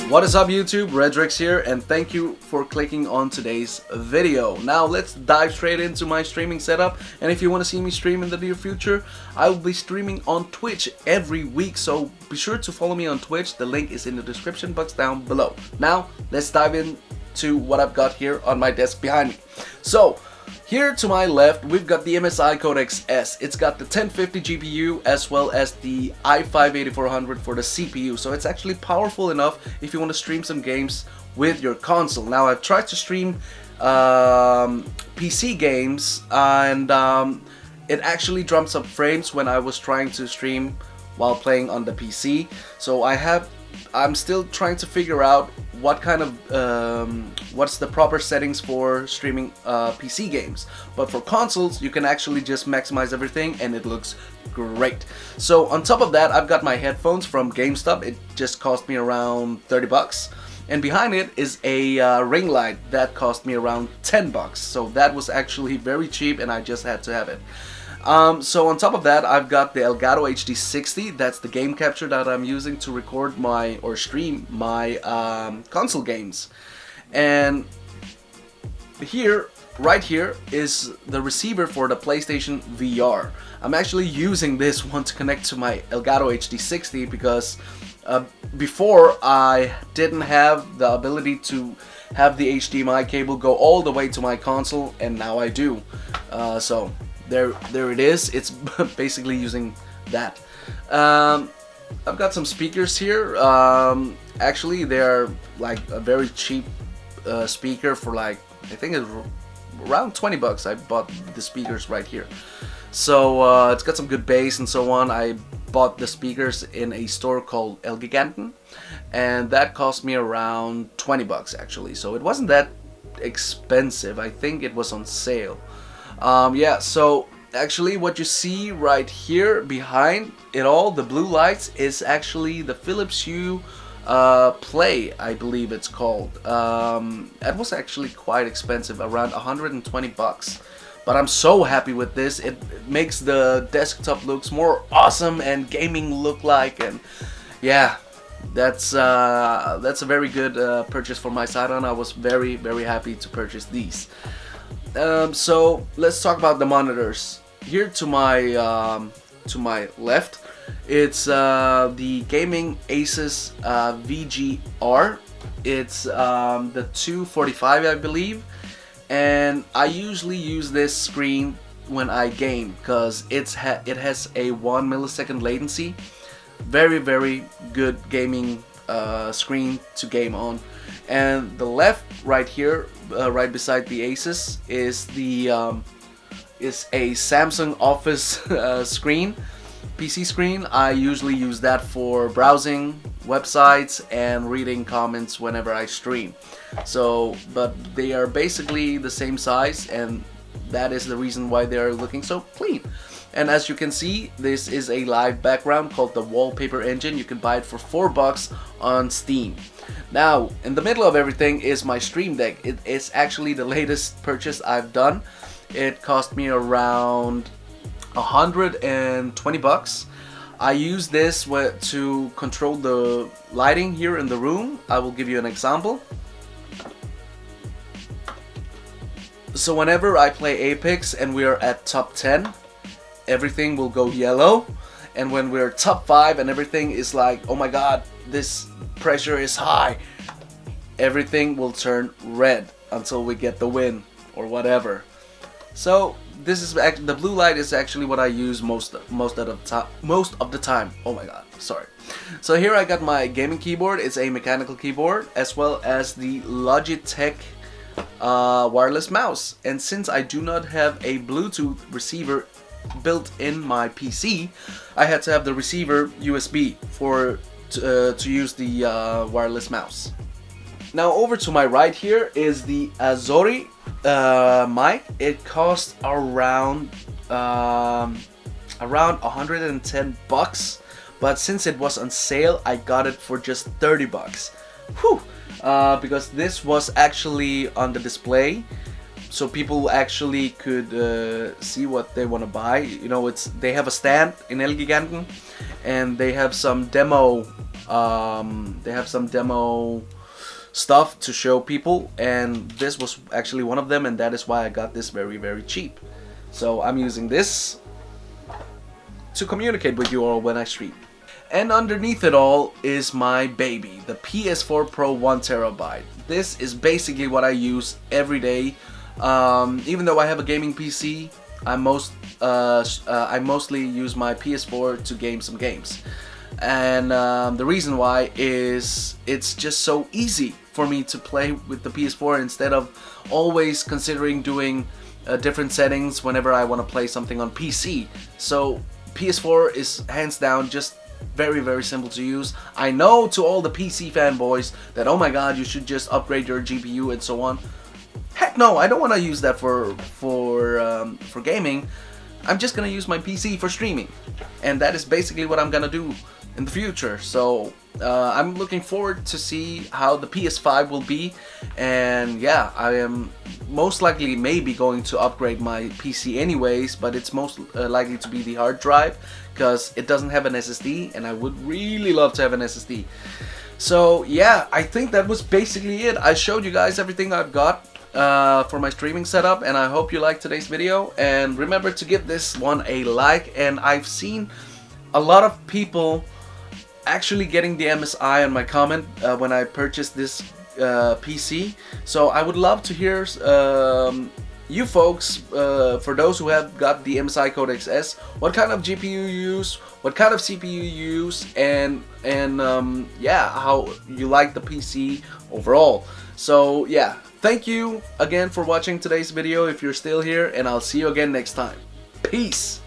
What is up YouTube, Redrix here, and thank you for clicking on today's video. Now let's dive straight into my streaming setup, and if you want to see me stream in the near future, I will be streaming on Twitch every week, so be sure to follow me on Twitch. The link is in the description box down below. Now let's dive into what I've got here on my desk behind me. So here to my left, we've got the MSI Codex S. It's got the 1050 GPU as well as the i5-8400 for the CPU. So it's actually powerful enough if you want to stream some games with your console. Now I've tried to stream PC games and it actually dropped some frames when I was trying to stream while playing on the PC. So I'm still trying to figure out what kind of what's the proper settings for streaming PC games. But for consoles, you can actually just maximize everything and it looks great. So on top of that, I've got my headphones from GameStop. It just cost me around 30 bucks. And behind it is a ring light that cost me around 10 bucks. So that was actually very cheap and I just had to have it. So on top of that, I've got the Elgato HD60. That's the game capture that I'm using to record or stream my console games. And right here is the receiver for the PlayStation VR. I'm actually using this one to connect to my Elgato HD60 because before I didn't have the ability to have the HDMI cable go all the way to my console, and now I do. So there it is. It's basically using that. I've got some speakers here. Actually, they're like a very cheap speaker for like, I think it's around 20 bucks. I bought the speakers right here. So it's got some good bass and so on. I bought the speakers in a store called El Giganten, and that cost me around 20 bucks actually. So it wasn't that expensive. I think it was on sale. Yeah, so actually what you see right here behind it all, the blue lights, is actually the Philips Hue Play, I believe it's called. It was actually quite expensive, around 120 bucks. But I'm so happy with this. It makes the desktop looks more awesome and gaming look like, and yeah, that's a very good purchase for my side on. I was very happy to purchase these. So let's talk about the monitors. Here to my left, it's the gaming Asus VGR. It's the 245, I believe, and I usually use this screen when I game because it has a 1 millisecond latency. Very good gaming screen to game on. And the left right here, right beside the Asus, is a Samsung Office screen, PC screen. I usually use that for browsing websites and reading comments whenever I stream. So, but they are basically the same size, and that is the reason why they are looking so clean. And as you can see, this is a live background called the Wallpaper Engine. You can buy it for 4 bucks on Steam. Now, in the middle of everything is my Stream Deck. It is actually the latest purchase I've done. It cost me around 120 bucks. I use this to control the lighting here in the room. I will give you an example. So whenever I play Apex and we are at top 10, everything will go yellow. And when we're top 5 and everything is like, oh my god, this pressure is high, everything will turn red until we get the win or whatever. So this is the blue light is actually what I use most of the time. Oh my god, sorry. So here I got my gaming keyboard. It's a mechanical keyboard, as well as the Logitech wireless mouse. And since I do not have a Bluetooth receiver built in my PC, I had to have the receiver USB to use the wireless mouse. Now over to my right here is the Azori mic. It cost around 110 bucks, but since it was on sale, I got it for just 30 bucks. Whew! Because this was actually on the display, so people actually could see what they want to buy. You know, they have a stand in El Giganten, and they have some demo They have some demo stuff to show people, and this was actually one of them, and that is why I got this very cheap. So I'm using this to communicate with you all when I stream. And underneath it all is my baby, the PS4 Pro 1TB. This is basically what I use every day. Even though I have a gaming PC, I mostly use my PS4 to game some games. And the reason why is it's just so easy for me to play with the PS4 instead of always considering doing different settings whenever I want to play something on PC. So PS4 is hands down just very simple to use. I know to all the PC fanboys that, oh my god, you should just upgrade your GPU and so on. Heck no, I don't want to use that for gaming. I'm just gonna use my PC for streaming, and that is basically what I'm gonna do in the future. So I'm looking forward to see how the PS5 will be, and yeah, I am most likely maybe going to upgrade my PC anyways, but it's most likely to be the hard drive because it doesn't have an SSD, and I would really love to have an SSD. So yeah, I think that was basically it. I showed you guys everything I've got for my streaming setup, and I hope you liked today's video, and remember to give this one a like. And I've seen a lot of people actually getting the MSI on my comment when I purchased this PC, so I would love to hear you folks, for those who have got the MSI Codex S, what kind of GPU you use, what kind of CPU you use, and yeah, how you like the PC overall. So yeah, thank you again for watching today's video if you're still here, and I'll see you again next time. Peace!